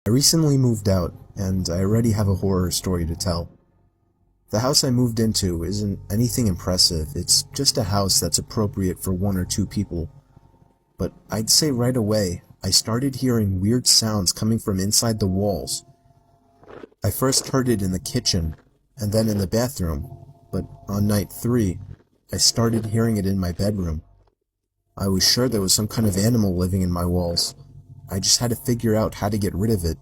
I recently moved out, and I already have a horror story to tell. The house I moved into isn't anything impressive, it's just a house that's appropriate for one or two people. But I'd say right away, I started hearing weird sounds coming from inside the walls. I first heard it in the kitchen, and then in the bathroom, but on night 3, I started hearing it in my bedroom. I was sure there was some kind of animal living in my walls. I just had to figure out how to get rid of it.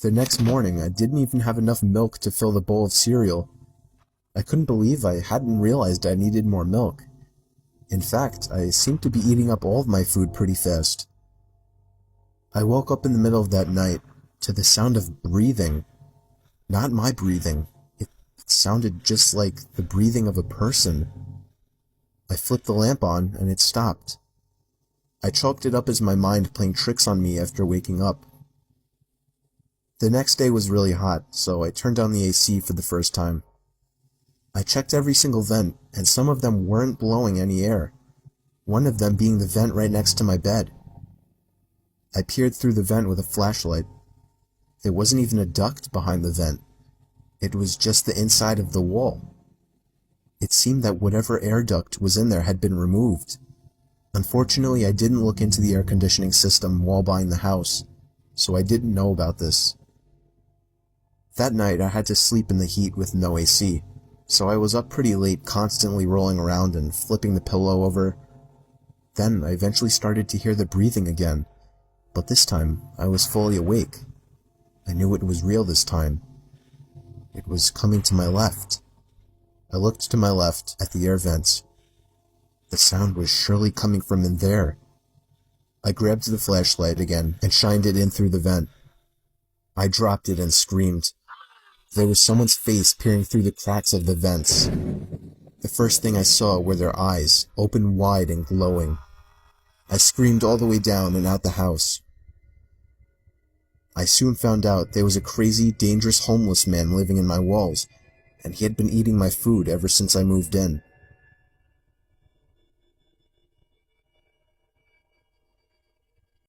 The next morning, I didn't even have enough milk to fill the bowl of cereal. I couldn't believe I hadn't realized I needed more milk. In fact, I seemed to be eating up all of my food pretty fast. I woke up in the middle of that night to the sound of breathing. Not my breathing. It sounded just like the breathing of a person. I flipped the lamp on and it stopped. I chalked it up as my mind playing tricks on me after waking up. The next day was really hot, so I turned on the AC for the first time. I checked every single vent, and some of them weren't blowing any air, one of them being the vent right next to my bed. I peered through the vent with a flashlight. There wasn't even a duct behind the vent. It was just the inside of the wall. It seemed that whatever air duct was in there had been removed. Unfortunately, I didn't look into the air conditioning system while buying the house, so I didn't know about this. That night, I had to sleep in the heat with no AC, so I was up pretty late constantly rolling around and flipping the pillow over. Then, I eventually started to hear the breathing again, but this time, I was fully awake. I knew it was real this time. It was coming to my left. I looked to my left at the air vents. The sound was surely coming from in there. I grabbed the flashlight again and shined it in through the vent. I dropped it and screamed. There was someone's face peering through the cracks of the vents. The first thing I saw were their eyes, open wide and glowing. I screamed all the way down and out the house. I soon found out there was a crazy, dangerous homeless man living in my walls, and he had been eating my food ever since I moved in.